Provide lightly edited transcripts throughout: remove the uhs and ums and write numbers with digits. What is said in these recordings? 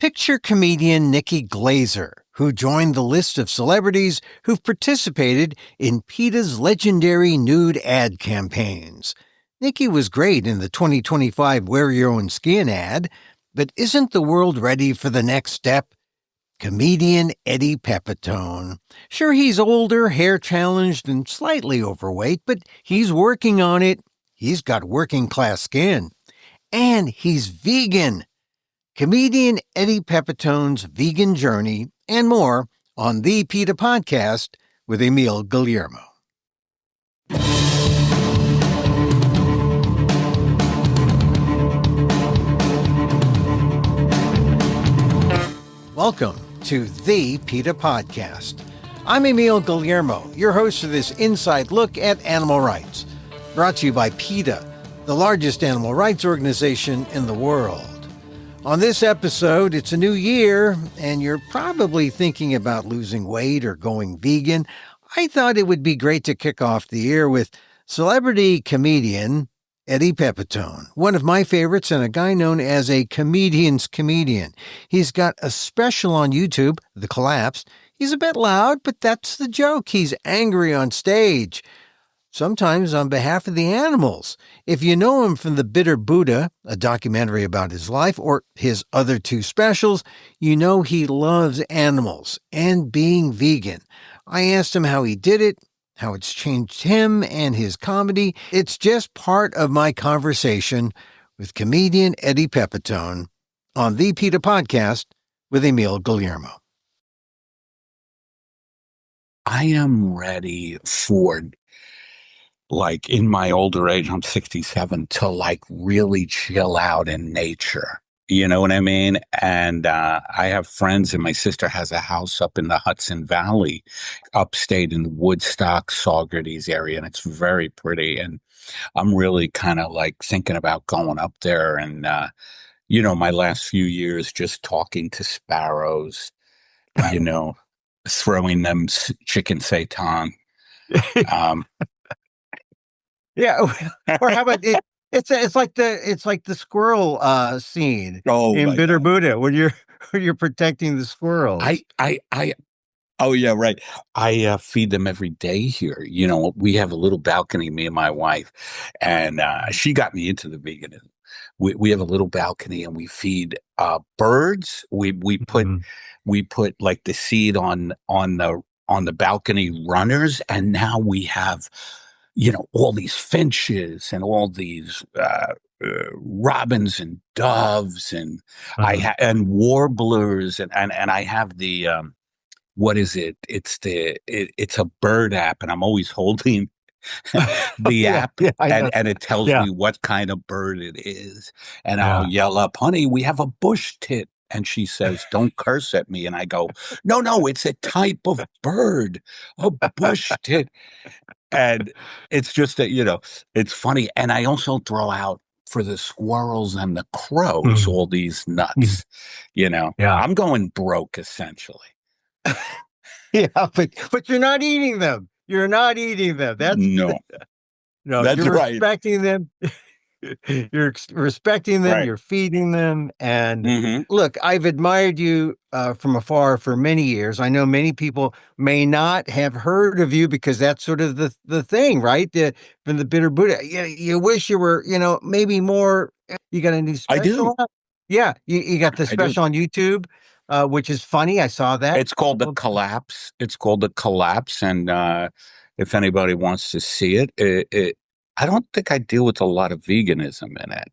Picture comedian Nikki Glaser, who joined the list of celebrities who've participated in PETA's legendary Nude ad campaigns. Nikki was great in the 2025 Wear Your Own Skin ad, but isn't the world ready for the next step? Comedian Eddie Pepitone. Sure, he's older, hair-challenged, and slightly overweight, but he's working on it. He's got working-class skin. And he's vegan. Comedian Eddie Pepitone's vegan journey and more on the PETA podcast with Emil Guillermo. Welcome to the PETA podcast. I'm Emil Guillermo, your host for this inside look at animal rights, brought to you by PETA, the largest animal rights organization in the world. On this episode, it's a new year, and you're probably thinking about losing weight or going vegan. I thought it would be great to kick off the year with celebrity comedian Eddie Pepitone, one of my favorites and a guy known as a comedian's comedian. He's got a special on YouTube, The Collapse. He's a bit loud, but that's the joke. He's angry on stage, sometimes on behalf of the animals. If you know him from The Bitter Buddha, a documentary about his life, or his other two specials, you know he loves animals and being vegan. I asked him how he did it, how it's changed him and his comedy. It's just part of my conversation with comedian Eddie Pepitone on the PETA podcast with Emil Guillermo. I am ready for, in my older age, I'm 67, to really chill out in nature. You know what I mean? And I have friends, and my sister has a house up in the Hudson Valley, upstate in the Woodstock, Saugerties area, and it's very pretty. And I'm really kind of thinking about going up there. And, my last few years just talking to sparrows, throwing them chicken seitan. Yeah, or how about it? It's like the squirrel scene in Bitter Buddha when you're protecting the squirrels. Oh yeah, right. I feed them every day here. We have a little balcony, me and my wife, and she got me into the veganism. We have a little balcony, and we feed birds. We put the seed on the balcony runners, and now we have all these finches and all these robins and doves and and warblers and I have the what is it? It's a bird app, and I'm always holding the app, and it tells me what kind of bird it is, and I'll yell up, "Honey, we have a bush tit." And she says, "Don't curse at me." And I go, No, it's a type of bird, a bush tit. And it's just that, it's funny. And I also throw out for the squirrels and the crows all these nuts, I'm going broke essentially. Yeah, but you're not eating them. You're not eating them. That's no, that's you're right. Respecting them. You're respecting them. Right. You're feeding them. And look, I've admired you from afar for many years. I know many people may not have heard of you because that's sort of the thing, right? From the Bitter Buddha. You wish you were, maybe more. You got a new special? I do. Yeah, you got the special on YouTube, which is funny. I saw that. It's called The Collapse. And if anybody wants to see it, I don't think I deal with a lot of veganism in it.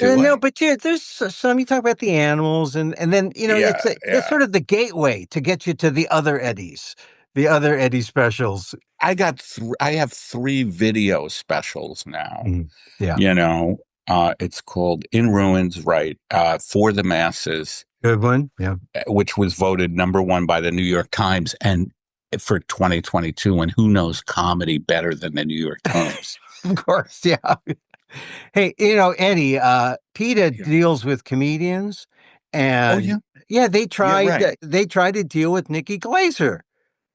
No, but there's some, you talk about the animals and then, it's sort of the gateway to get you to the other Eddie specials. I have 3 video specials now. Yeah. It's called In Ruins, right? For the Masses. Good one. Yeah. Which was voted #1 by the New York Times and for 2022. And who knows comedy better than the New York Times? Of course, yeah. Hey, Eddie, PETA deals with comedians, and they tried to deal with Nikki Glaser.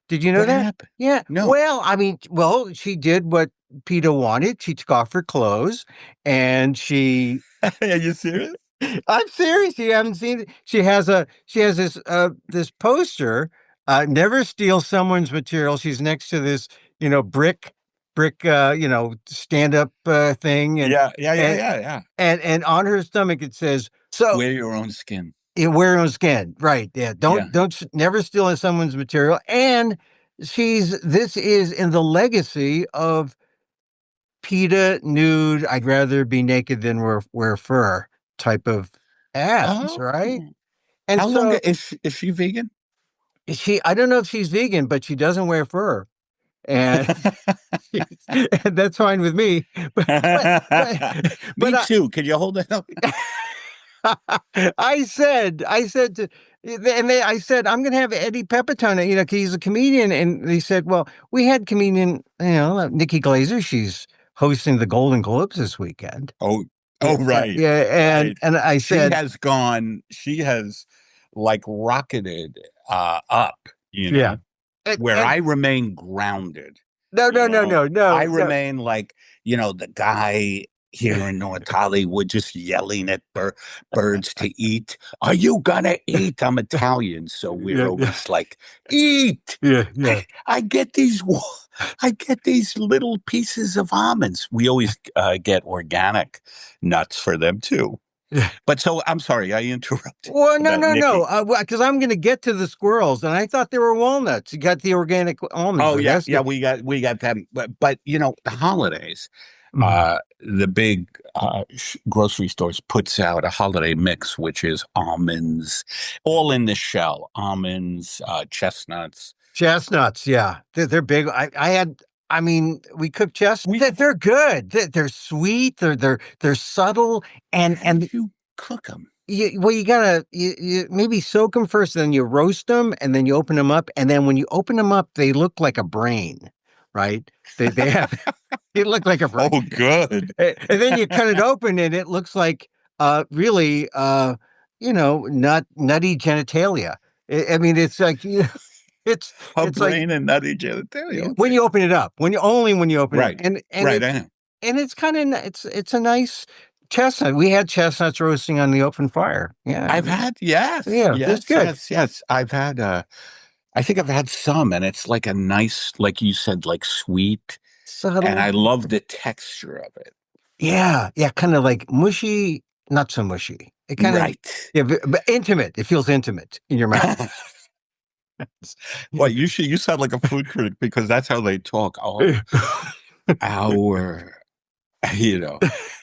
Did you know What that? happened? Yeah. No. Well, she did what PETA wanted. She took off her clothes, and she Are you serious? I'm serious. You haven't seen it. She has this poster. Never steal someone's material. She's next to this, brick, stand up thing, Yeah, yeah, yeah, and yeah, yeah. and on her stomach it says, "So Wear your own skin. you wear your own skin." Right? Yeah. Yeah. Never steal someone's material. And this is in the legacy of PETA, Nude, I'd rather be naked than wear fur type of ads, Oh, right? And how long so is she vegan? I don't know if she's vegan, but she doesn't wear fur. And, and that's fine with me. But, but Me too. Can you hold that up? I said to, I said, I'm going to have Eddie Pepitone, 'cause he's a comedian. And they said, well, we had comedian, Nikki Glaser. She's hosting the Golden Globes this weekend. Oh, Yeah, oh, right, yeah, right. and I said, She has like rocketed up, yeah, where and I remain grounded. no, no, no, no, I no, no, remain like, the guy here in North Hollywood just yelling at birds to eat. Are you gonna eat? I'm Italian, so we're yeah, yeah, always like, eat. yeah, yeah, I get I get these little pieces of almonds. We always get organic nuts for them too. yeah. But so I'm sorry, I interrupted Well, no, about no, no, Nikki. because I'm going to get to the squirrels, and I thought they were walnuts. You got the organic almonds, Oh though. yeah, That's yeah, good. we got them. But the holidays, Mhm. the big grocery stores puts out a holiday mix, which is almonds, all in the shell, almonds, chestnuts. Chestnuts, yeah, they're big. I mean, we cook chestnuts. We They're good. They're sweet. They're subtle, How and did you cook them? you gotta you maybe soak them first, then you roast them, and then you open them up, and then when you open them up, they look like a brain, right? They have they look like a brain, Oh, good. and then you cut it open, and it looks like really nutty genitalia. I mean, it's like it's A it's like brain and nutty genitalia. when Okay. you open it up, when you open it, Right. and Right. I know. it's kind of it's a nice chestnut. We had chestnuts roasting on the open fire. Yeah, I've had, yes, yeah, it's yes, good. yes, yes. I've had, I think I've had some, and it's like a nice, like you said, like sweet, and Subtle. I love the texture of it. Yeah, yeah, kind of like mushy, not so mushy. It kind of Right. yeah, but intimate. It feels intimate in your mouth. Well, you sound like a food critic because that's how they talk. Oh, our, you know,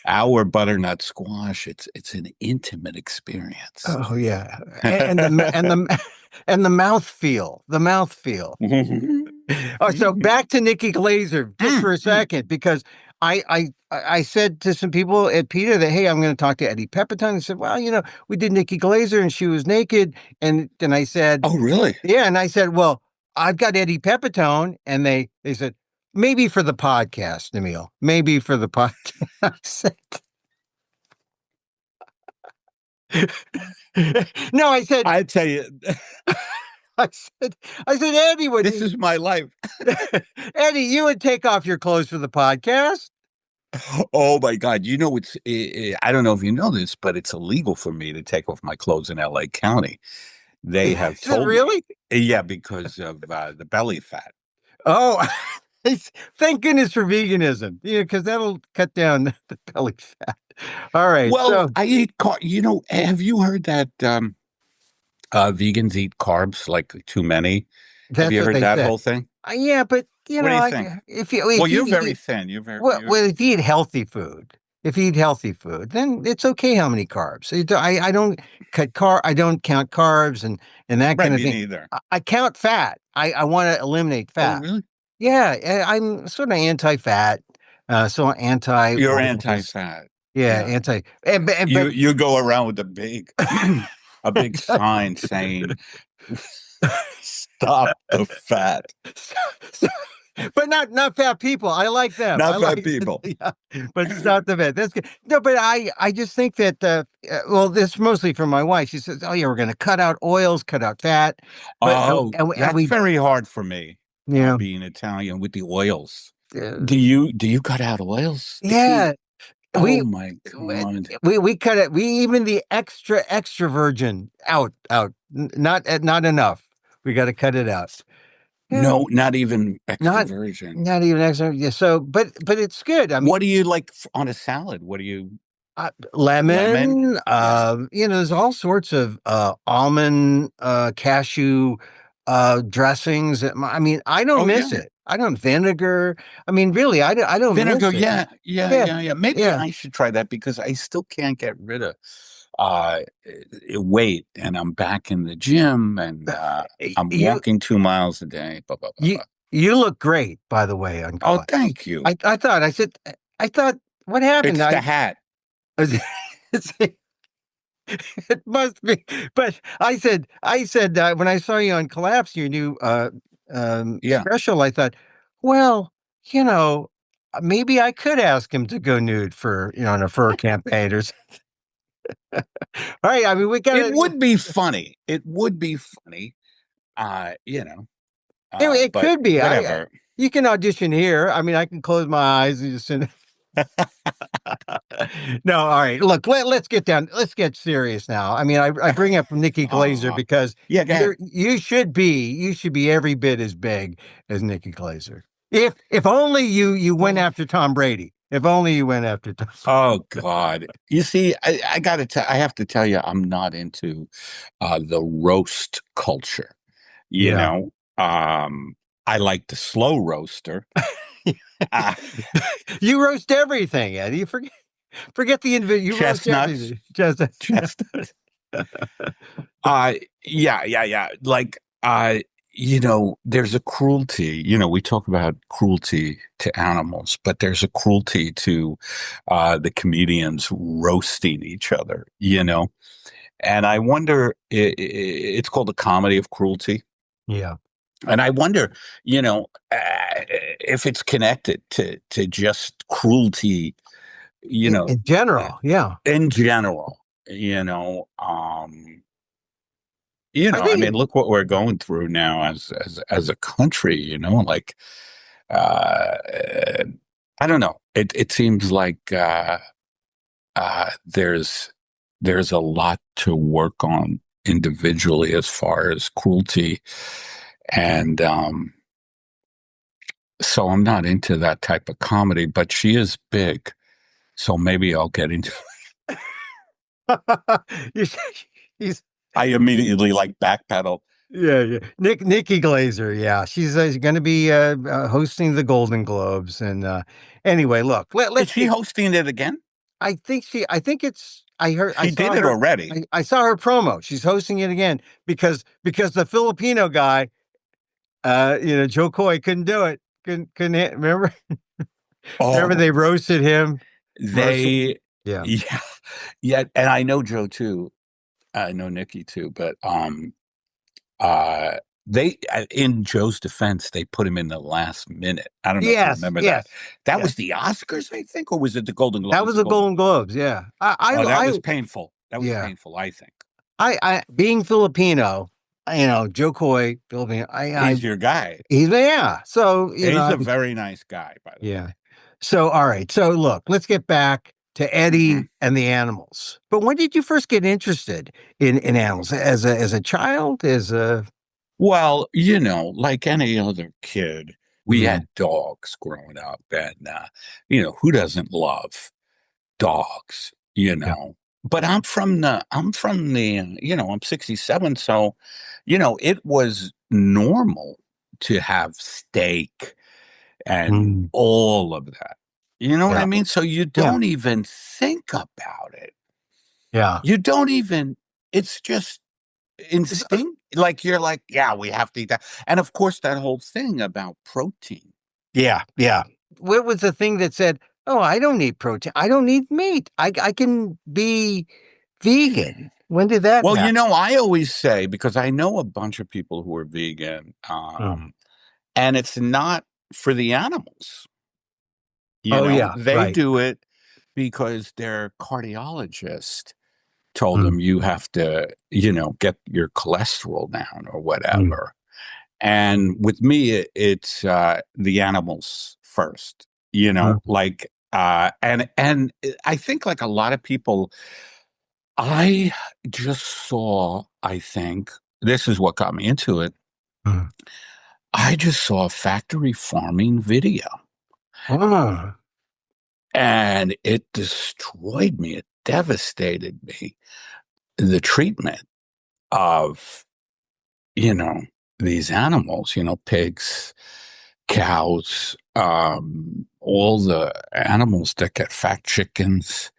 our butternut squash. It's an intimate experience. Oh yeah, and the mouth feel, Oh, so back to Nikki Glaser just Mm, for a mm. second, because I said to some people at PETA that, hey, I'm going to talk to Eddie Pepitone. They said, well, we did Nikki Glaser and she was naked, and then I said, Oh, really? yeah, and I said, well, I've got Eddie Pepitone, and they said maybe for the podcast, Emil, maybe for the podcast. No, I said, I tell you, I said, Eddie would, this is my life. Eddie, you would take off your clothes for the podcast. Oh my God. I don't know if you know this, but it's illegal for me to take off my clothes in LA County. They Is have it told me. really? Yeah, because of the belly fat. Oh, thank goodness for veganism. Yeah, because that'll cut down the belly fat. All right, Well, so I eat have you heard that vegans eat carbs like too many? Have that's you what heard they that said. whole thing? Yeah, but What do you think? Well, if you you're very eat thin. You're very you're well, if you eat healthy food, then it's okay how many carbs. I don't I don't count carbs and that right, kind of me thing. neither. I count fat. I want to eliminate Oh, fat. really? Yeah, I'm sort of anti-fat, so You're anti-oils. anti-fat. Yeah, Yeah. anti, You but you go around with a big a big sign saying stop the fat. so- but not fat people. I like them. I Not fat like, people. yeah, but it's not the fat. That's good. No, but I just think that well, this is mostly from my wife. She says, "Oh yeah, we're going to cut out oils, cut out fat," but Oh, and that's we very hard for me, yeah being Italian with the oils. uh, Do you cut out oils? yeah See, Oh we my God. we cut it. We even the extra virgin out. Not enough. We got to cut it out. Yeah, No, not even extra not virgin. not even extra. Yeah, so, but it's good. I mean, What do you like on a salad? What do you lemon? lemon. Yeah. There's all sorts of almond, cashew, dressings. I mean, I don't Oh miss yeah. it. I don't vinegar. I mean, really, I don't Vinegar, miss it. yeah, yeah, Yeah, yeah, yeah. Maybe yeah. I should try that because I still can't get rid of weight, and I'm back in the gym, and I'm You walking 2 miles a day. Blah, blah, blah, you blah. you look great, by the way, on Oh, Collapse. thank you. I thought, what happened? It's the hat. It must be. But I said when I saw you on Collapse, your new Yeah. special, I thought, well, you know, maybe I could ask him to go nude for on a fur campaign or something. All right, I mean, we It gotta. would be funny. It would be funny. Uh, you know, It but could be. whatever. You can audition here. I mean, I can close my eyes and just. No, all right. Look, let's get down. Let's get serious now. I mean, I bring up Nikki Glaser uh, because yeah, go ahead. you should be every bit as big as Nikki Glaser. If only you went Oh, after Tom Brady. If only you went after Tom. oh God. You see, I have to tell you, I'm not into the roast culture. You Yeah. know, I like the slow roaster. Uh, You roast everything, Eddie. You forget the individual. You roast chestnuts, everything. Just chestnuts. Yeah, yeah, yeah. Like, there's a cruelty. We talk about cruelty to animals, but there's a cruelty to the comedians roasting each other. And I wonder, it's called a comedy of cruelty. yeah. And I wonder, if it's connected to just cruelty, you know, In uh, general, yeah. in general. You know, um, I I think mean, look what we're going through now as a country. Like, uh, I don't know. It seems like there's a lot to work on individually as far as cruelty, and so I'm not into that type of comedy. But she is big, so maybe I'll get into. you, he's I immediately like backpedal. yeah. Nikki Glaser, yeah, she's going to be hosting the Golden Globes, and anyway, look, Is let's she get. hosting it again? I think it's. I heard. I She saw did it her. already. I saw her promo. She's hosting it again because the Filipino guy, Joe Coy couldn't do it. Remember? Remember Oh, they roasted him. Roasted. they, Yeah. yeah, yeah, and I know Joe too. I know Nikki too, but uh, they in Joe's defense, they put him in the last minute. I don't know if you Yes. remember that. Yes. That Yes. was the Oscars, I think, or was it the Golden Globe? It That was was the the Golden Golden Globe. Globes. Yeah. Oh, that was painful. That was Yeah. painful, I think. I being Filipino, Joe Coy, Filipino. He's your guy. Yeah. So He's a very nice guy, by the way. yeah. So all right. So look, let's get back to Hmm. Eddie and the animals. But when did you first get interested in animals? As a child? As a Well, like any other kid, we mm, had dogs growing up, and who doesn't love dogs? yeah. But I'm 67, so it was normal to have steak and Mm, all of that. You know what I yeah. mean? So you Yeah. don't even think about it. Yeah. You don't even. It's just instinct. Like you're like, yeah, we have to eat that. And of course, that whole thing about protein. Yeah. Yeah. What was the thing that said, "Oh, I don't need protein. I don't need meat. I can be vegan." When did that Well, happen? I always say, because I know a bunch of people who are vegan, Mm. and it's not for the animals. Oh yeah. They Right. do it because their cardiologist told Mm. them you have to, get your cholesterol down or Mm. whatever. And with me, it's the animals first, Mm. like And I think like a lot of people, I just saw, I think this is what got me into it. Mm. I just saw a factory farming video Oh, and it destroyed me. It devastated me. The treatment of, you know, these animals, pigs, cows, all the animals that get fat chickens,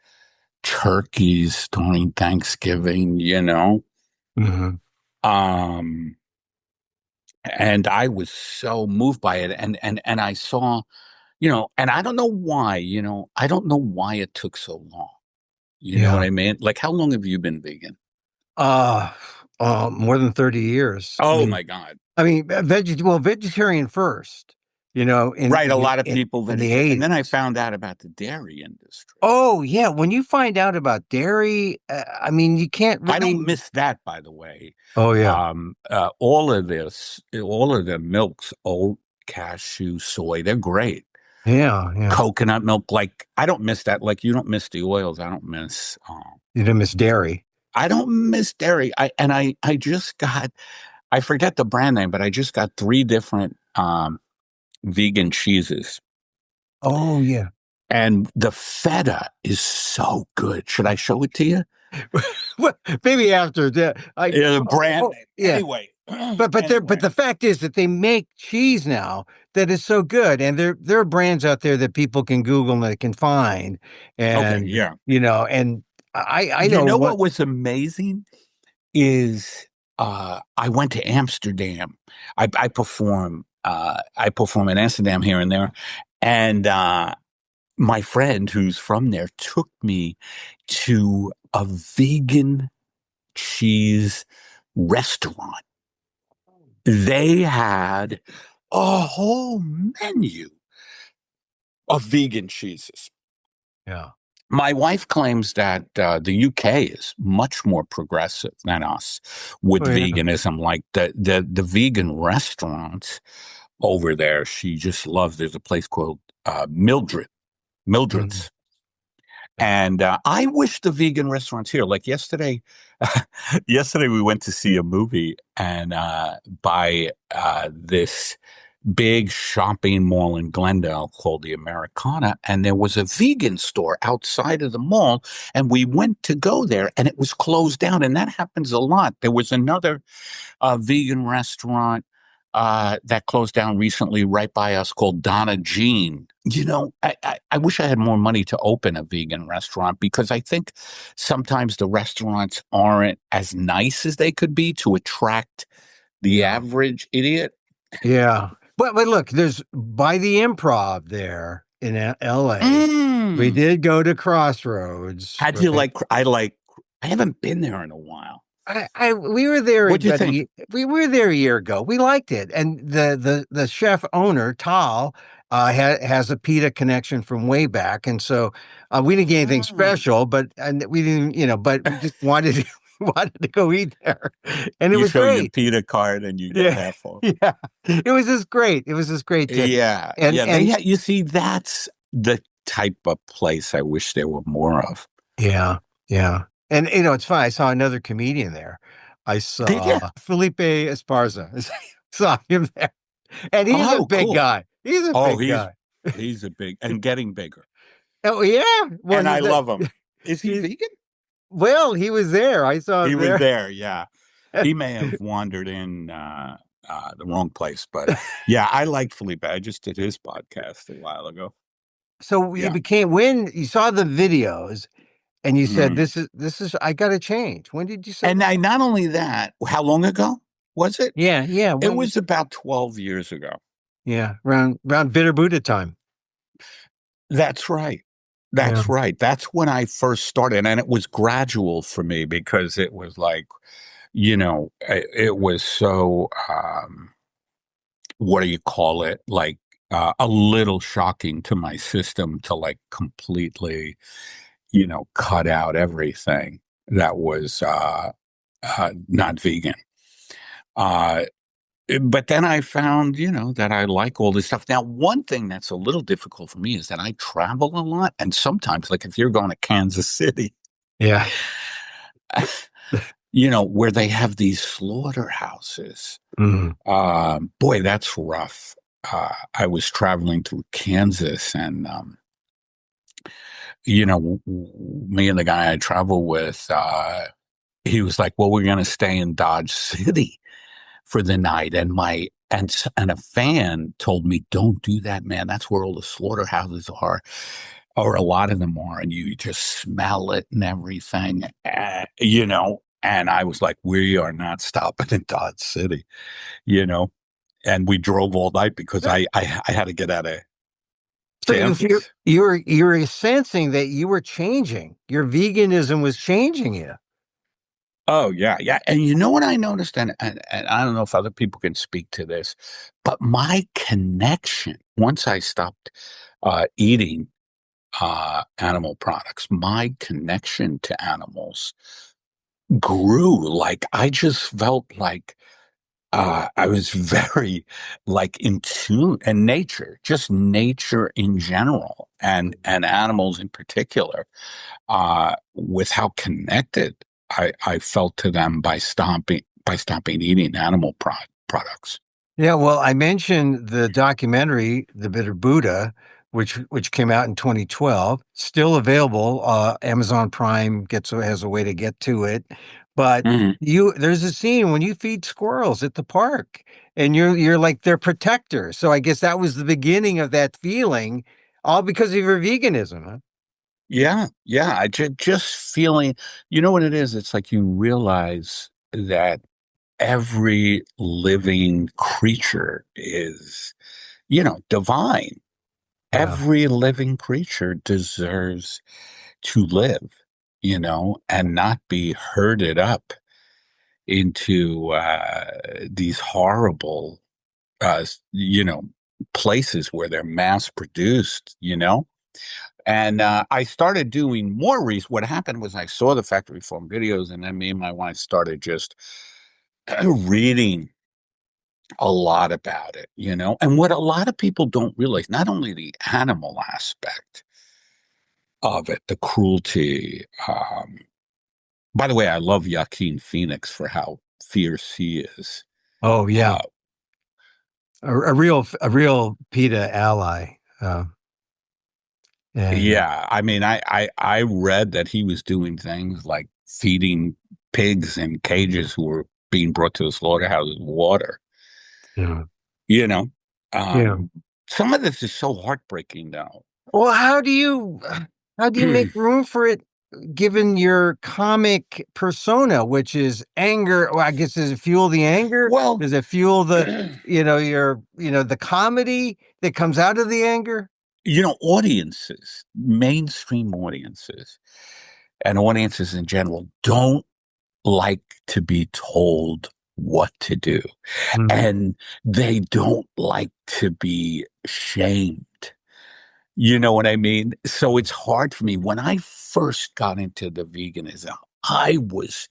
turkeys during Thanksgiving. mhm. Um, and I was so moved by it. And I saw, and I don't know why, I don't know why it took so long. You know what Yeah. I mean? Like, how long have you been vegan? Uh, more than 30 years. Oh my God. Vegetarian first, in Right. A in the lot of in, people in the vegetarian. And then I 80s. found out about the dairy industry. Oh, yeah, when you find out about dairy, I mean, you can't I don't really. miss that, by the way. Oh, yeah. All of the milks, oat, cashew, soy, they're great. Yeah, yeah. Coconut milk, like I don't miss that. Like you don't miss the oils. You don't miss dairy. I don't miss dairy. I just got, I forget the brand name, but I just got three different vegan cheeses. Oh, yeah. And the feta is so good. Should I show it to you? Well, maybe after that. Yeah, the brand name. Yeah. Anyway, But anyway. the fact is that they make cheese now that is so good, and there are brands out there that people can Google and they can find, Okay, and yeah. and I You know know what. what was amazing is I went to Amsterdam. I perform in Amsterdam here and there, and my friend who's from there took me to a vegan cheese restaurant. They had a whole menu of vegan cheeses. Yeah. My wife claims that the UK is much more progressive than us with Oh, yeah. veganism. Like the vegan restaurants over there, she just loves. There's a place called Mhm. Mildred's. Yeah. And I wish the vegan restaurants here, like yesterday, yesterday we went to see a movie and by this big shopping mall in Glendale called the Americana, and there was a vegan store outside of the mall, and we went to go there, and it was closed down, and that happens a lot. There was another vegan restaurant that closed down recently right by us called Donna Jean. I wish I had more money to open a vegan restaurant because I think sometimes the restaurants aren't as nice as they could be to attract the Yeah. average idiot. Yeah. But look, there's by the Improv there in LA. We Mm. did go to Crossroads, How'd you right? like? I haven't been there in a while. We were there What'd you think? we were there a year ago. We liked it, and the chef owner Tal has a PETA connection from way back, and so we didn't get anything Ah. special, and we didn't, but we just wanted wanted to go eat there, and it You was show your great. PETA card and you get Yeah, half off. yeah, it was just great. It was just great to Yeah, and yeah. You see, that's the type of place I wish there were more of. yeah, yeah. And it's funny. I saw another comedian there. I Did saw you? Felipe Esparza. Saw him there. And he's a Oh, big cool. guy. He's a Oh, big guy. he's a big and getting bigger, Oh, yeah. Well, and I love him. Is he he vegan? he was there. I saw He him was there. there. Yeah, he may have wandered in the wrong place, but yeah, I like Felipe. I just did his podcast a while ago. So you Yeah. became when you saw the videos and you said, Mm. this is I gotta change. When did you say And that? I not only that, how long ago was it? Yeah, yeah. It When was was about 12 years ago. yeah, around Bitter Buddha time. That's right. Yeah. That's right. That's when I first started. And it was gradual for me because it was like, it was so, what do you call it? Like a little shocking to my system to like completely, cut out everything that was not vegan. Uh, But then I found, that I like all this stuff. Now, one thing that's a little difficult for me is that I travel a lot. And sometimes, like if you're going to Kansas City, Yeah. where they have these slaughterhouses, Mm. boy, that's rough. I was traveling through Kansas and, me and the guy I travel with, he was like, well, we're going to stay in Dodge City for the night. And a fan told me, don't do that, man. That's where all the slaughterhouses are, or a lot of them are. And you just smell it and everything, and I was like, we are not stopping in Dodge City, you know, and we drove all night because I had to get out of So Kansas. you were sensing that you were changing. Your veganism was changing you. Oh yeah, yeah. And you know what I noticed, and I don't know if other people can speak to this, but my connection once I stopped eating animal products, my connection to animals grew. Like I just felt like I was very like in tune and nature, just nature in general, and animals in particular, with how connected I felt to them by stopping eating animal products. Yeah, well, I mentioned the documentary, The Bitter Buddha, which came out in 2012, still available. Amazon Prime has a way to get to it, but Mhm. there's a scene when you feed squirrels at the park, and you're like their protector. So I guess that was the beginning of that feeling, all because of your veganism, huh? Yeah, yeah. I just feeling, you know what it is? It's like you realize that every living creature is, divine. Yeah. Every living creature deserves to live, and not be herded up into these horrible, places where they're mass produced, And I started doing more research. What happened was I saw the factory farm videos, and then me and my wife started just reading a lot about it, And what a lot of people don't realize, not only the animal aspect of it, the cruelty. By the way, I love Joaquin Phoenix for how fierce he is. Oh yeah, Uh, a real PETA ally. And yeah, I mean, I read that he was doing things like feeding pigs in cages who were being brought to the slaughterhouses water. yeah, You know, yeah. um, some of this is so heartbreaking, though. Well, how do you make room for it given your comic persona, which is anger? Well, I guess does it fuel the anger? Well, Does it fuel the comedy that comes out of the anger? audiences, mainstream audiences, and audiences in general don't like to be told what to do, Mm. and they don't like to be shamed. You know what I mean? So it's hard for me. When I first got into the veganism, I was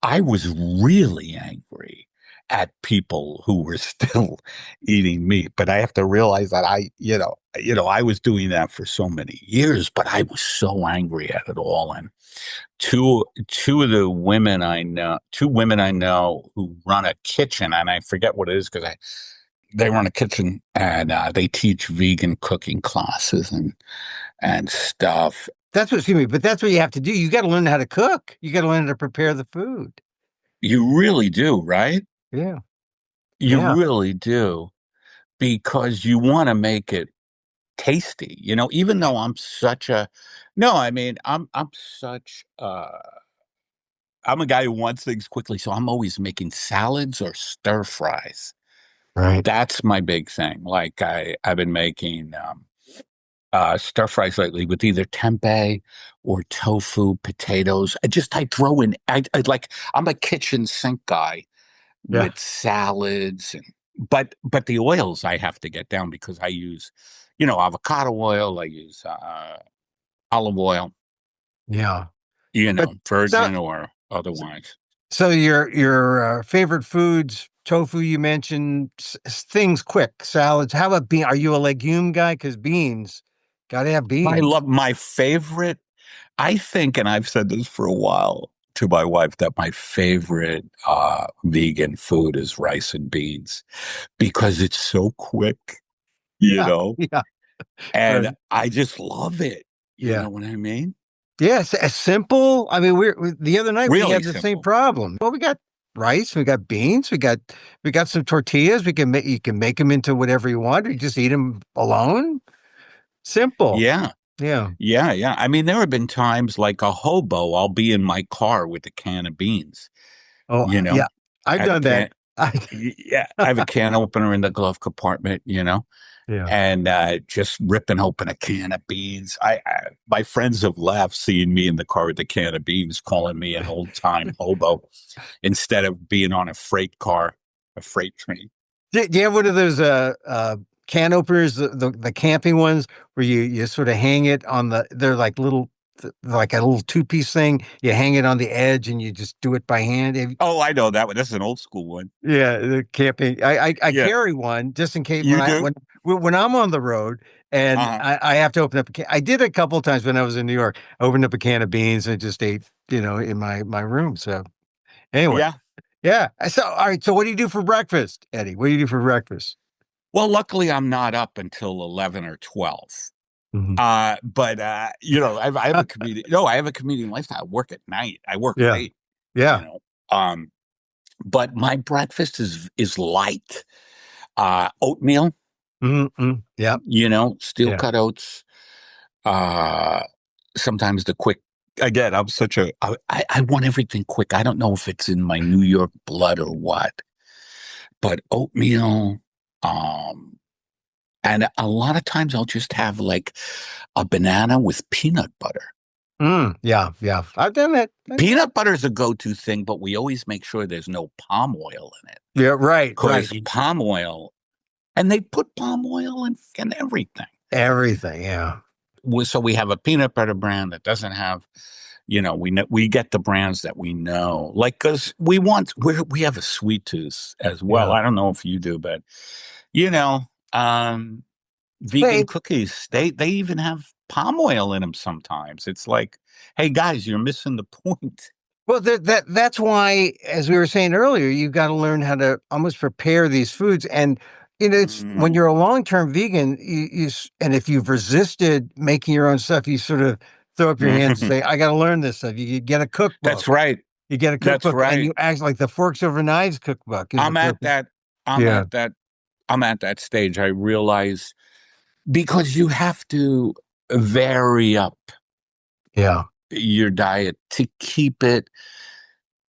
I was really angry at people who were still eating meat. But I have to realize that I was doing that for so many years, but I was so angry at it all. And two of the women I know, two women I know who run a kitchen, and I forget what it is because they run a kitchen and they teach vegan cooking classes and stuff. Excuse me, but that's what you have to do. You got to learn how to cook. You got to learn how to prepare the food. You really do, right? Yeah, You yeah, really do because you want to make it tasty, even though I'm such a no, I mean, I'm such I'm a guy who wants things quickly, so I'm always making salads or stir fries. right. That's my big thing. Like I've been making stir fries lately with either tempeh or tofu, potatoes. I throw in I'm a kitchen sink guy Yeah, with salads but the oils I have to get down because I use, avocado oil, I use olive oil, yeah. But so virgin or otherwise. So your favorite foods, tofu you mentioned, things quick, salads. How about bean? Are you a legume guy? Because beans, gotta have I beans. love my favorite. I think, and I've said this for a while to my wife, that my favorite vegan food is rice and beans because it's so quick, you Yeah, know, yeah, and right. I just love it. You Yeah. know what I mean? Yes, as simple. I mean, the other night we Really had the same simple. problem. Well, we got rice, we got beans, we got some tortillas. We can make you can make them into whatever you want, or you just eat them alone. Simple. Yeah. Yeah. Yeah. Yeah. I mean, there have been times like a hobo, I'll be in my car with a can of beans, Oh, you know, yeah. I've I have a done that. can. Yeah. I have a can opener in the glove compartment, Yeah. and just ripping open a can of beans. My friends have laughed seeing me in the car with a can of beans, calling me an old time hobo instead of being on a freight car, a freight train. Do you have one of those can openers, the camping ones where you sort of hang it on they're like little like a little two-piece thing. You hang it on the edge and you just do it by hand. Oh, I know that one. That's an old school one. Yeah, the camping. I Yeah, carry one just in case you do. when I'm on the road and Uh huh. I have to open up a can. I did a couple of times when I was in New York. I opened up a can of beans and just ate, in my room. So anyway, Yeah. yeah. So all right. So what do you do for breakfast, Eddie? What do you do for breakfast? Well, luckily, I'm not up until 11 or 12. Mhm. But I have a comedian. No, I have a comedian lifestyle. I work at night. I work Yeah, late. You yeah. know. Um, but my breakfast is light. Oatmeal. Yeah, Steel yeah. cut oats. Uh, Sometimes the quick. Again, I'm such a. I want everything quick. I don't know if it's in my New York blood or what, but oatmeal. Um, and a lot of times I'll just have like a banana with peanut butter. Yeah, yeah. I've done that. Peanut butter is a go-to thing, but we always make sure there's no palm oil in it Yeah, right, right. because palm oil, and they put palm oil in everything. Everything. Yeah, So we have a peanut butter brand that doesn't have, we get the brands that we know, like because we have a sweet tooth as well. yeah. I don't know if you do, but you know, vegan Hey, cookies they even have palm oil in them sometimes. It's like, hey guys, you're missing the point. well, that's why, as we were saying earlier, you've got to learn how to almost prepare these foods. And it's when Mm. you're a long-term vegan, and if you've resisted making your own stuff, you sort of throw up your hands and say, "I got to learn this stuff." You get a That's cookbook. right. You get a That's cookbook, and right. you act like the Forks Over Knives cookbook is the I'm at perfect. that. I'm Yeah, at that. I'm at that stage. I realize because you have to vary up yeah. your diet to keep it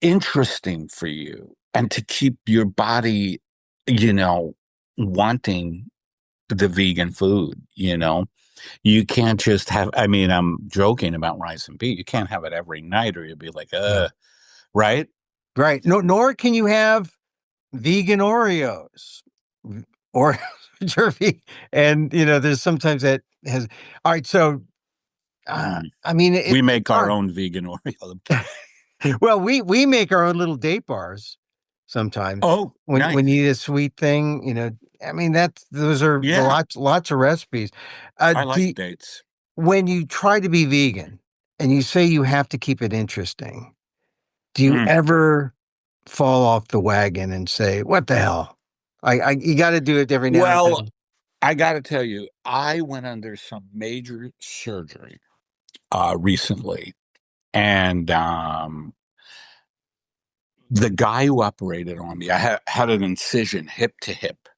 interesting for you and to keep your body, you know, wanting the vegan food. You can't just have, I mean, I'm joking about rice and beef. You can't have it every night or you'll be like, Yeah. right? Right. No, nor can you have vegan Oreos or jerky. And there's sometimes that has. All right. So, Mm. I mean, We it's make our hard. own vegan Oreo. I'm kidding. Well, we make our own little date bars sometimes Oh, when nice. you need a sweet thing. I mean, those are the Yeah, lots of recipes. I like Do dates. When you try to be vegan and you say you have to keep it interesting, do you Mm. ever fall off the wagon and say, "What the hell"? You got to do it every now and Well, then. I got to tell you, I went under some major surgery recently, and the guy who operated on me, I had an incision hip to hip.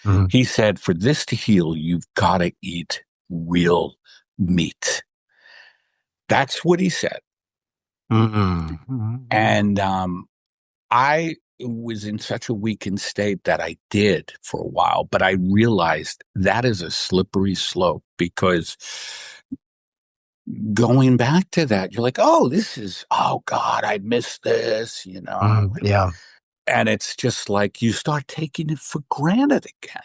Mhm. He said, for this to heal, you've got to eat real meat. That's what he said. Mhm. Mhm. And I was in such a weakened state that I did for a while, but I realized that is a slippery slope because going back to that, you're like, oh God, I missed this. Yeah. And it's just like you start taking it for granted again.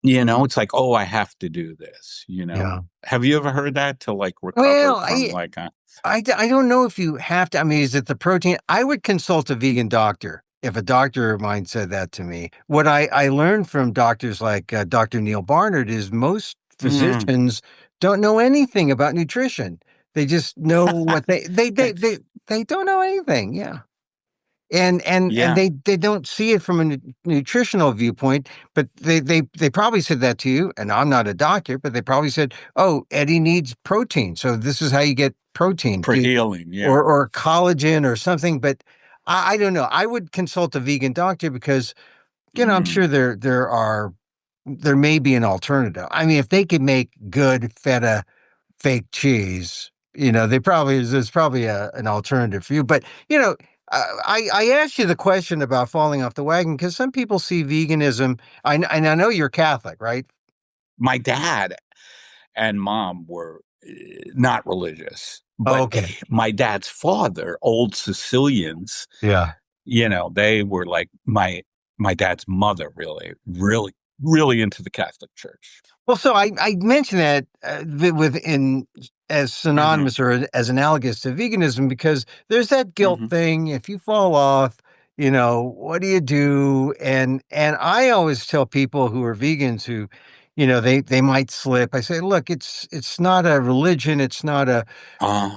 It's like, oh, I have to do this. Yeah. Have you ever heard that to like recover Well, from like a I don't know if you have to. I mean, is it the protein? I would consult a vegan doctor if a doctor of mine said that to me. What I learned from doctors like Dr. Neil Barnard is most Mm. physicians don't know anything about nutrition. They just know what That's they don't know anything. Yeah. And yeah, they don't see it from a nutritional viewpoint, but they probably said that to you. And I'm not a doctor, but they probably said, "Oh, Eddie needs protein, so this is how you get protein, for healing. Yeah. or collagen or something." But I don't know. I would consult a vegan doctor because I'm Mm. sure there may be an alternative. I mean, if they could make good feta fake cheese. There's probably an alternative for you. But I asked you the question about falling off the wagon because some people see veganism. And I know you're Catholic, right? My dad and mom were not religious, Oh, but okay. my dad's father, old Sicilians, Yeah. they were like my dad's mother, really, really, really into the Catholic Church. Well, so I mentioned that within as Hmm. synonymous or as analogous to veganism because there's that guilt Hmm. thing. If you fall off, what do you do? And I always tell people who are vegans who, they might slip. I say, look, it's not a religion. It's not a Uh,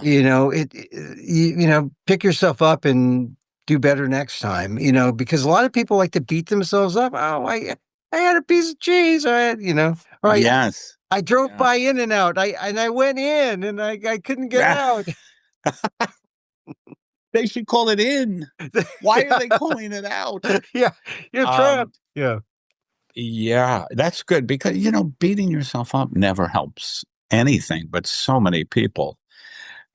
pick yourself up and do better next time, because a lot of people like to beat themselves up. Oh, I had a piece of cheese. I had, or yes, I drove by yes. In-N-Out. I went in and I couldn't get out. They should call it in. Why are they calling it out? Yeah, you're Um, trapped. Yeah. yeah, that's good because beating yourself up never helps anything. But so many people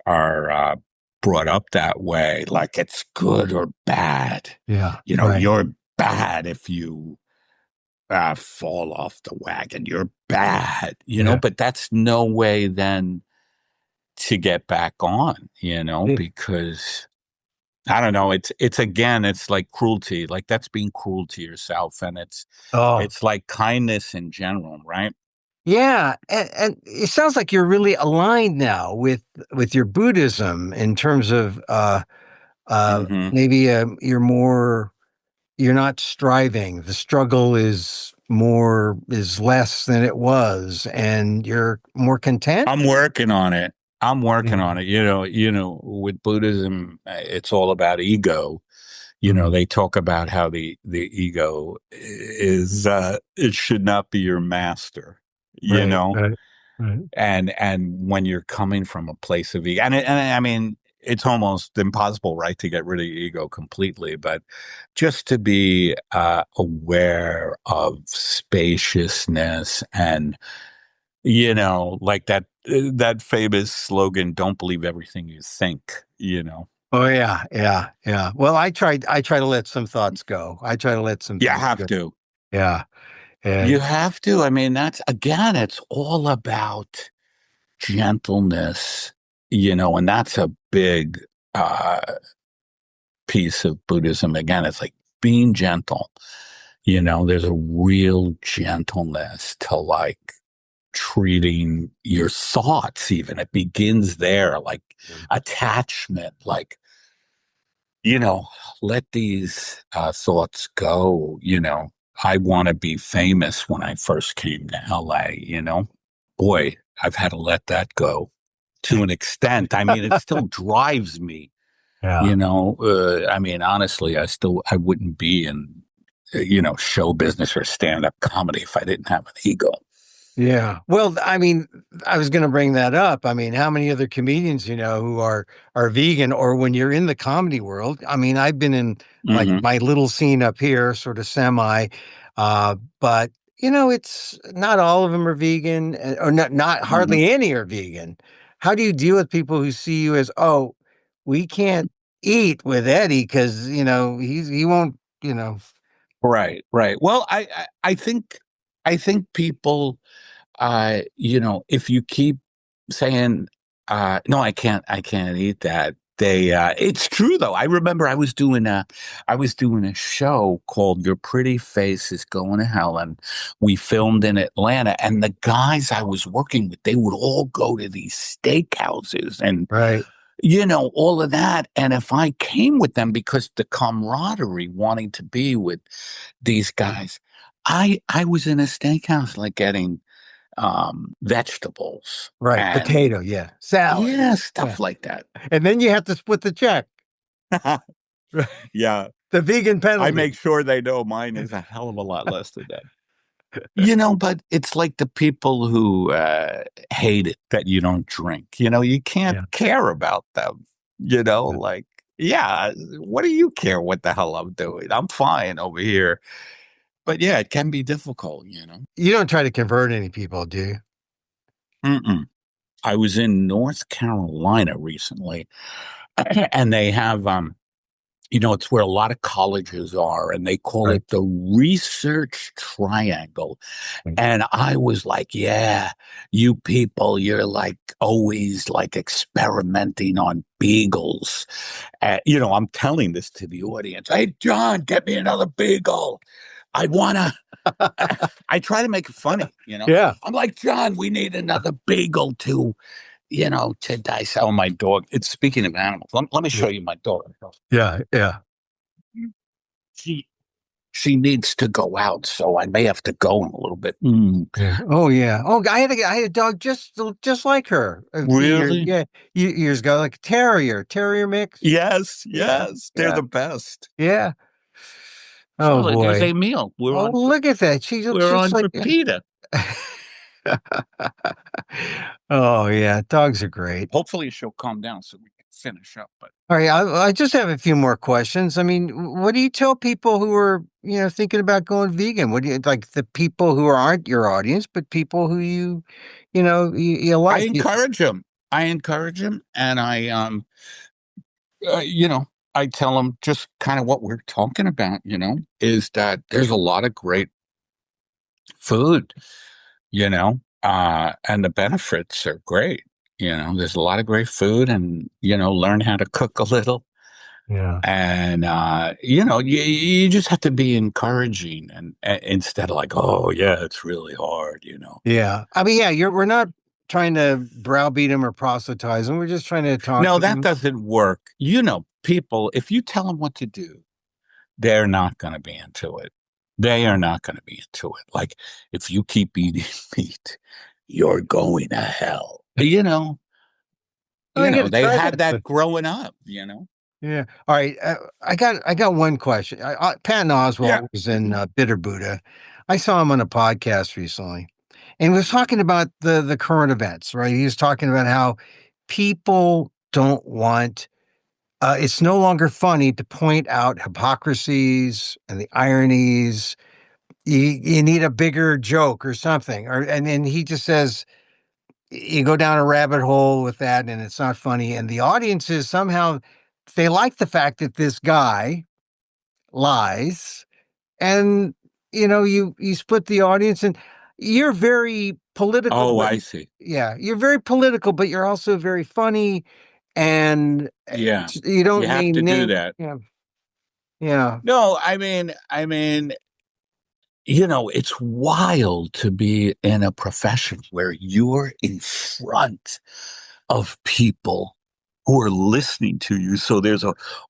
are brought up that way, like it's good or bad. Yeah. Right. You're bad if you fall off the wagon. You're bad, Yeah. but that's no way then to get back on, Yeah. because I don't know. It's again, it's like cruelty. Like that's being cruel to yourself, and Oh, it's like kindness in general, right? yeah. And it sounds like you're really aligned now with your Buddhism in terms of Hmm. maybe you're not striving. The struggle is less than it was, and you're more content. I'm working on it. I'm working Yeah. on it. With Buddhism, it's all about ego. Mhm. They talk about how the ego is it should not be your master. You Right. know, Right. Right. and when you're coming from a place of ego, and I mean, it's almost impossible, right, to get rid of your ego completely, but just to be aware of spaciousness and like that famous slogan, "Don't believe everything you think." Oh yeah, yeah, yeah. Well, I try to let some thoughts go. I try to let some You things have go. to. Yeah. You And have to. I mean, that's again, it's all about gentleness, and that's a big uh piece of Buddhism. Again, it's like being gentle. There's a real gentleness to like treating your thoughts, even. It begins there, like attachment, like, you know, let these thoughts go. I want to be famous when I first came to LA. Boy, I've had to let that go to an extent. I mean, it still drives me. yeah. I mean, honestly, I wouldn't be in, show business or stand up comedy if I didn't have an ego. Yeah. Well, I mean, I was going to bring that up. I mean, how many other comedians who are vegan or when you're in the comedy world? I mean, I've been in like Hmm. my little scene up here, sort of semi, but it's not all of them are vegan, or not Hmm. hardly any are vegan. How do you deal with people who see you as, oh, we can't eat with Eddie because he won't, Right, right. Well, I think people, if you keep saying, no, I can't eat that, It's true though. I remember I was doing a show called Your Pretty Face is Going to Hell, and we filmed in Atlanta. And the guys I was working with, they would all go to these steakhouses and, Right. all of that. And if I came with them because the camaraderie wanting to be with these guys, I was in a steakhouse like getting vegetables Right. and Potato. Yeah. Salad. yeah, Yeah. stuff like that. And then you have to split the check. Yeah. The vegan I penalty. make sure they know mine is a hell of a lot less than that. But it's like the people who hate it that you don't drink. You can't Yeah. care about them. Like, yeah, what do you care what the hell I'm doing? I'm fine over here. But yeah, it can be difficult. You don't try to convert any people, do you? Mm-mm. I was in North Carolina recently, and they have it's where a lot of colleges are, and they call Right. it the research triangle. Right. And I was like, yeah, you people, you're like always like experimenting on beagles. I'm telling this to the audience. Hey, John, get me another beagle. I wanna. I try to make it funny. Yeah. I'm like, John, we need another beagle to dice. Oh, my dog. It's speaking of animals. Let me show you my dog. Yeah. Yeah. She she needs to go out, so I may have to go in a little bit. Mm. Yeah. Oh yeah. Oh, I had a dog just like her a few years. Really? Yeah, years ago, like a terrier mix. Yes, Yeah. yes. They're Yeah. the best. Yeah. Oh So there's boy. Emil. We're Oh, on for look at that. She looks we're just on like. for PETA. Oh yeah, dogs are great. Hopefully she'll calm down so we can finish up. But All right, I just have a few more questions. I mean, what do you tell people who are, thinking about going vegan? What do you like the people who aren't your audience, but people who you I like? encourage him. And uh, you know, I tell them just kind of what we're talking about. Is that there's a lot of great food. And the benefits are great. There's a lot of great food, and learn how to cook a little. Yeah. And you just have to be encouraging, and instead of like, oh yeah, it's really hard. Yeah. I mean, yeah, we're not trying to browbeat them or proselytize them. We're just trying to talk No, to that them. doesn't work. People, if you tell them what to do, they're not going to be into it. They are not going to be into it. Like, if you keep eating meat, you're going to hell. Oh, you got to They try had that. that growing up. Yeah. All right. I got one question. Patton Yeah. Oswalt was in Bitter Buddha. I saw him on a podcast recently, and he was talking about the current events. Right. He was talking about how people don't want. It's no longer funny to point out hypocrisies and the ironies. You need a bigger joke or something. And then he just says you go down a rabbit hole with that, and it's not funny. And the audiences somehow they like the fact that this guy lies, and you split the audience, and you're very political, Oh, but I see. yeah, you're very political, but you're also very funny, and Yeah. you You don't have to do name. that. Yeah, yeah, No, I mean, it's wild to be in a profession where you're in front of people who are listening to you. So there's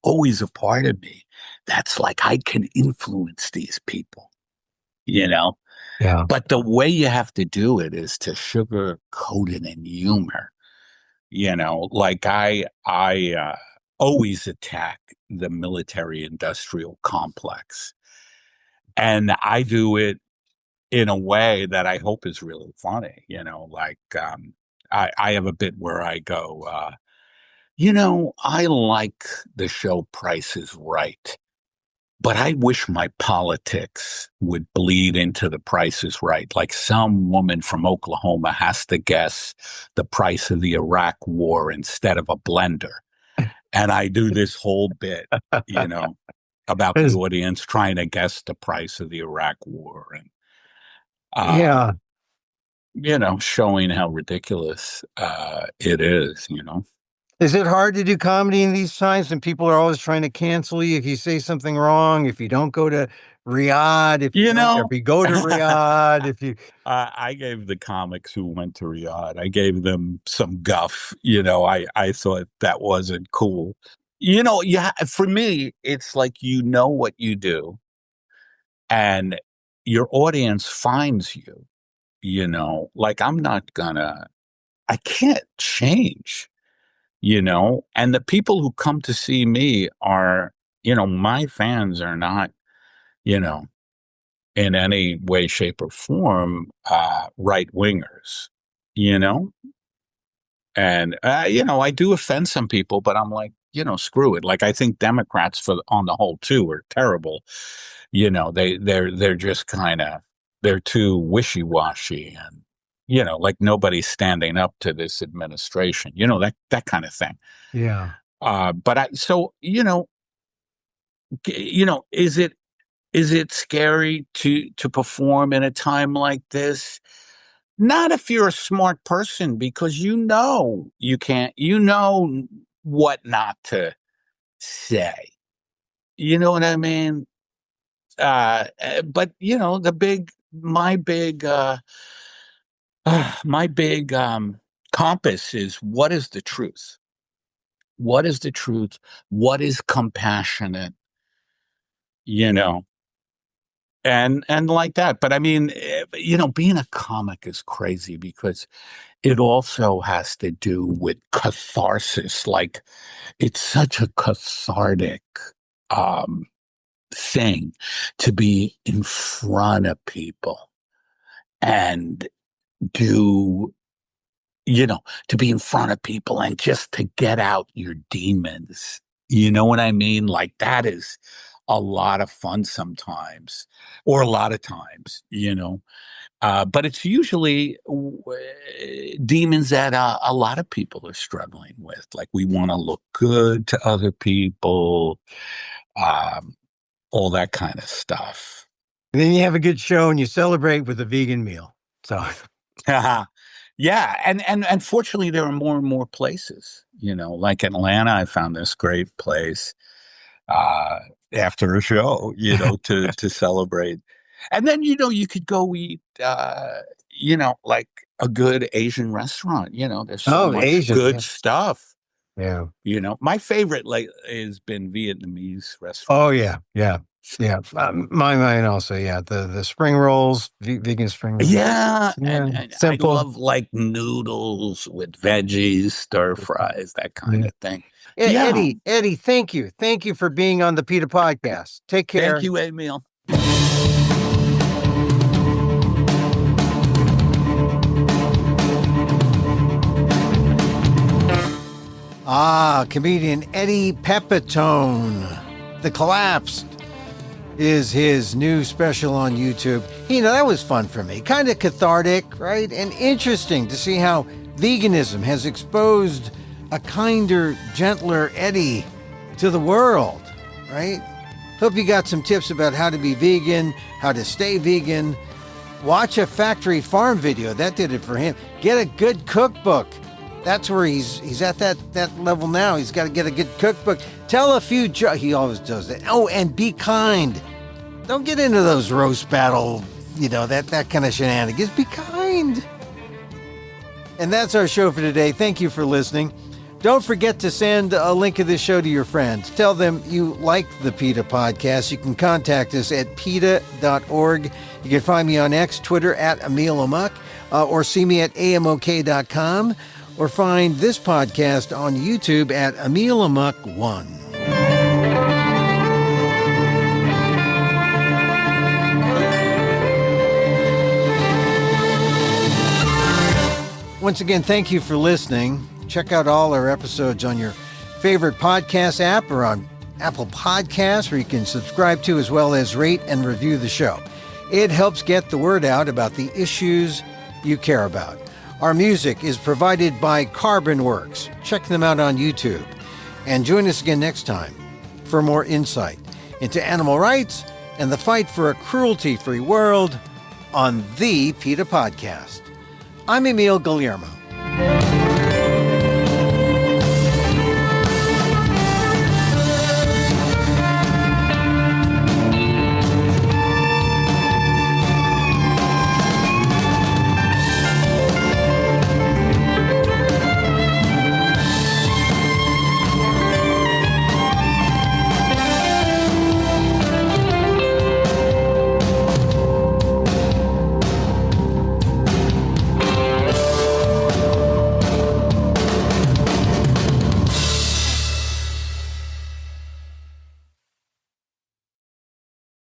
always a part of me that's like, I can influence these people, you know? yeah, But the way you have to do it is to sugarcoat it in humor. Like I always attack the military industrial complex. And I do it in a way that I hope is really funny. Like I have a bit where I go, I like the show Price is Right, but I wish my politics would bleed into the Price is Right. Like some woman from Oklahoma has to guess the price of the Iraq war instead of a blender. And I do this whole bit, you know, about the It's- audience trying to guess the price of the Iraq war. And uh, yeah. showing how ridiculous it is. Is it hard to do comedy in these times when people are always trying to cancel you if you say something wrong, if you don't go to Riyadh, You if know, you go to Riyadh, if you I gave the comics who went to Riyadh, I gave them some guff. I thought that wasn't cool. Yeah, for me, it's like what you do, and your audience finds you. Like I can't change. And the people who come to see me are, my fans are not, you know, in any way, shape, or form, right wingers, you know? And, I do offend some people, but I'm like, screw it. Like, I think Democrats on the whole too are terrible. They're just they're too wishy-washy and, like nobody's standing up to this administration, that kind of thing. yeah. But is it scary to perform in a time like this? Not if you're a smart person, because you can't, what not to say. You know what I mean? But my big compass is, what is the truth? What is the truth? What is compassionate? You know, and like that. But I mean, being a comic is crazy because it also has to do with catharsis. Like, it's such a cathartic um thing to be in front of people and do to be in front of people and just to get out your demons. You know what I mean? Like, that is a lot of fun sometimes, or a lot of times, but it's usually demons that a lot of people are struggling with. Like, we want to look good to other people, um, all that kind of stuff. And then you have a good show and you celebrate with a vegan meal. So Yeah, and fortunately, there are more and more places. Like Atlanta, I found this great place uh, after a show, to celebrate. And then, you could go eat, like a good Asian restaurant. There's so oh, much Asian. good Yeah. stuff. Yeah. My favorite has been Vietnamese Oh restaurants. yeah. Yeah. Yeah. Mine also. Yeah. The spring rolls, vegan spring rolls. Yeah, Yeah. and I Simple. love like noodles with veggies, stir fries, that kind Yeah. of thing. Yeah. Eddie, thank you. Thank you for being on the PETA podcast. Take Thank care. you, Emil. Comedian Eddie Pepitone. The Collapsed is his new special on YouTube. That was fun for me. Kind of cathartic, right? And interesting to see how veganism has exposed a kinder, gentler Eddie to the world, right? Hope you got some tips about how to be vegan, how to stay vegan. Watch a factory farm video. That did it for him. Get a good cookbook. That's where he's at that level now. He's got to get a good cookbook. Tell a few jokes. He always does that. Oh, and be kind. Don't get into those roast battle, that kind of shenanigans. Be kind. And that's our show for today. Thank you for listening. Don't forget to send a link of this show to your friends. Tell them you like the PETA podcast. You can contact us at PETA.org. You can find me on X, Twitter at Emil Amok, or see me at AMOK.com, or find this podcast on YouTube at Emil Amok 1. Once again, thank you for listening. Check out all our episodes on your favorite podcast app or on Apple Podcasts, where you can subscribe to as well as rate and review the show. It helps get the word out about the issues you care about. Our music is provided by Carbon Works. Check them out on YouTube. And join us again next time for more insight into animal rights and the fight for a cruelty-free world on the PETA Podcast. I'm Emil Guillermo.